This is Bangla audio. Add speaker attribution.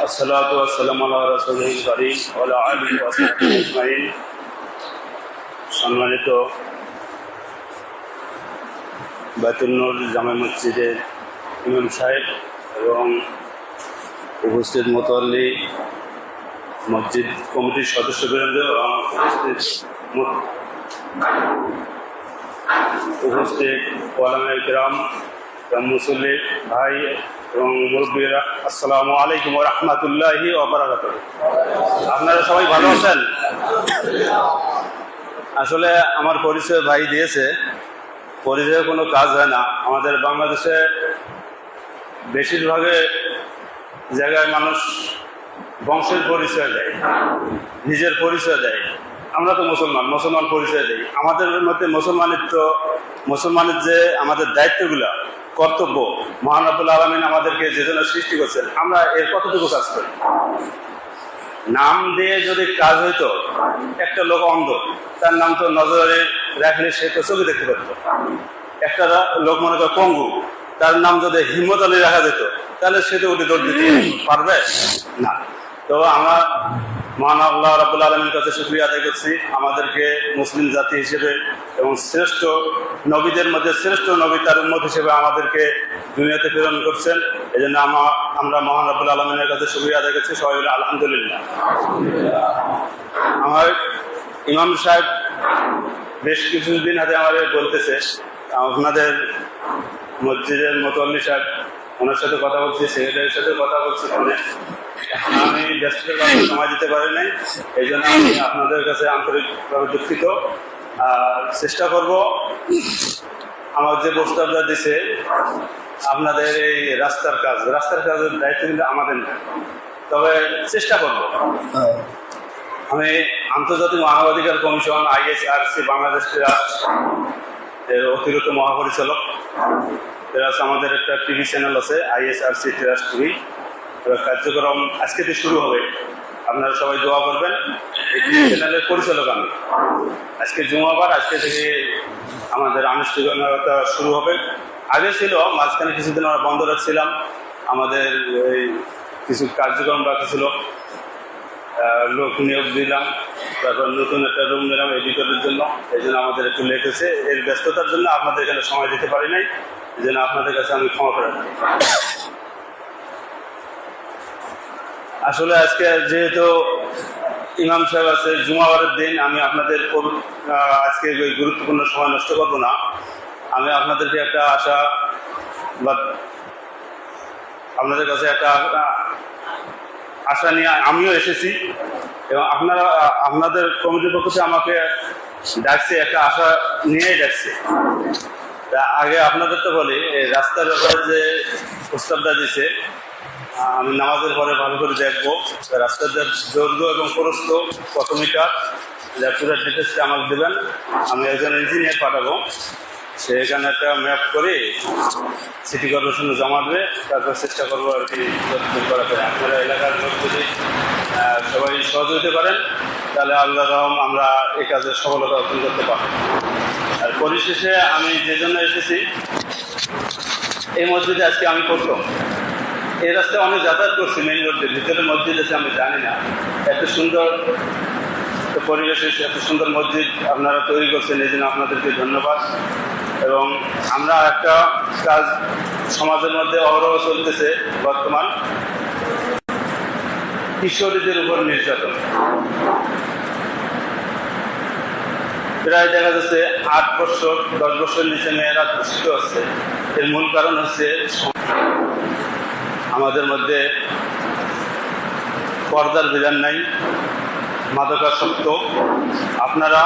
Speaker 1: আসসালাতু ওয়াসসালামু আলা রাসূলিল কারীম ওয়া আলা আলিহি ওয়া সাহবিহি আজমাইন। সম্মানিত বাইতুল নূর জামে মসজিদের ইমাম সাহেব এবং উপস্থিত মুতাল্লি মসজিদ কমিটির সদস্যবৃন্দ এবং উপস্থিত ওলামায়ে কিরাম, মুসল্লি ভাই এবং মুরব্বীরা, আসসালামু আলাইকুম ওয়া রাহমাতুল্লাহি ওয়া বারাকাতুহু। আপনারা সবাই ভালো আছেন? আসলে আমার পরিচয় ভাই দিয়েছে, পরিচয়ে কোনো কাজ হয় না। আমাদের বাংলাদেশে বেশিরভাগে জায়গায় মানুষ বংশের পরিচয় দেয়, নিজের পরিচয় দেয়। আমরা তো মুসলমান পরিচয় দেই। আমাদের মধ্যে মুসলমানের যে আমাদের দায়িত্বগুলো, কর্তব্য, মহান রব্বুল আলামিন আমাদেরকে যে জন্য সৃষ্টি করছেন, আমরা এর কতটুকু কাজ করি? নাম দিয়ে যদি কাজ হইতো, একটা লোক অন্ধ, তার নাম তো নজরে রাখলে সে তো চোখে দেখতে পারত। একটা লোক মনে কর পঙ্গু, তার নাম যদি হিম্মত আলী রাখা যেত, তাহলে সে তো উঠে দৌড় দিতে পারবে না। তো আমরা মহান আল্লাহ রাব্বুল আলামিনের কাছে শুকরিয়া আদায় করছি, আমাদেরকে মুসলিম জাতি হিসেবে এবং শ্রেষ্ঠ নবীদের মধ্যে শ্রেষ্ঠ নবী তার উম্মত হিসেবে আমাদেরকে দুনিয়াতে প্রেরণ করছেন। এই জন্য আমরা মহান রাব্বুল আলামিনের কাছে শুকরিয়া আদায় করছি। সবাই বলে আলহামদুলিল্লাহ। আমার ইমাম সাহেব বেশ কিছুদিন আগে আমার বলতেছে, আপনাদের মসজিদের মুতাল্লি সাহেব, ওনার সাথে কথা বলছি, সেক্রেটারির সাথে কথা বলছি, আমি ব্যস্ততার কারণে সময় দিতে পারি নাই। এই জন্য আমি আপনাদের কাছে আন্তরিকভাবে দুঃখিত। চেষ্টা করব আমার যে প্রস্তাবটা দিছে, আপনাদের এই রাস্তার কাজের দায়িত্ব কিন্তু আমাদের না, তবে চেষ্টা করব। আমি আন্তর্জাতিক মানবাধিকার কমিশন ISRC বাংলাদেশ এর অতিরিক্ত মহাপরিচালক। আমাদের একটা টিভি চ্যানেল আছে, ISRC ট্রাস্ট টিভি। কার্যক্রম আজকে থেকে শুরু হবে, আপনারা সবাই দোয়া করবেন। এই টিভি চ্যানেলের পরিচালক আমি। আজকে জুমাবার, আজকে থেকে আমাদের আনুষ্ঠানিকতা শুরু হবে। আগে ছিল, মাঝখানে কিছুদিন আমরা বন্ধ রাখছিলাম, আমাদের কিছু কার্যক্রম বাকি ছিল, লোক নিয়োগ দিলাম, তারপর নতুন একটা রুম নিলাম এডিটরের জন্য। এই জন্য আমাদের একটু লেট হয়েছে। এর ব্যস্ততার জন্য আপনাদের এখানে সময় দিতে পারি নাই, এই জন্য আপনাদের কাছে আমি ক্ষমা করে দিই। আসলে আজকে যেহেতু ইমাম সাহেব আছে, জুমাবারের দিন, আমি আপনাদের আজকে গুরুত্বপূর্ণ সময় নষ্ট করব না। আমি আপনাদেরকে একটা আশা বা আপনাদের কাছে একটা আশা নিয়ে আমিও এসেছি, এবং আপনাদের কমিটির পক্ষ থেকে আমাকে ডাকছে, একটা আশা নিয়েই ডাকছে। আগে আপনাদের তো বলি, এই রাস্তার ব্যাপারে যে প্রস্তাবটা দিছে, আমি নামাজের পরে ভালো করে দেখবো রাস্তার দৈর্ঘ্য এবং প্রস্থ কত মিটার, পুরো ডিটেলসটা আমাকে দেবেন। আমি একজন ইঞ্জিনিয়ার পাঠাবো, সেখানে একটা ম্যাপ করে সিটি কর্পোরেশনে জমা দেবে। তারপর চেষ্টা করবো আর কি যতদূর করা যায়। আপনারা এলাকার লোক যদি সবাই সহযোগিতা করেন, তাহলে আল্লাহ রহম আমরা এই কাজে সফলতা অর্জন করতে পারব। আর পরিশেষে আমি যে জন্য এসেছি, এই মসজিদে আজকে আমি করতাম, এই রাস্তায় অনেক যাতায়াত করছি, মেইন রোডের ভিতরে মসজিদ আছে, আমি জানি না এত সুন্দর পরিবেশে এত সুন্দর মসজিদ আপনারা তৈরি করছেন, এই জন্য আপনাদেরকে ধন্যবাদ। এবং আমরা একটা কাজ সমাজের মধ্যে অহরহ চলতেছে বর্তমান, কিশোরীদের উপর নির্যাতন। প্রায় দেখা যাচ্ছে 8 বছর 10 বছর নিচে মেয়েরা ধর্ষিত হচ্ছে। এর মূল কারণ হচ্ছে আমাদের মধ্যে পর্দার বিধান নাই, মাদকাসক্ত। আপনারা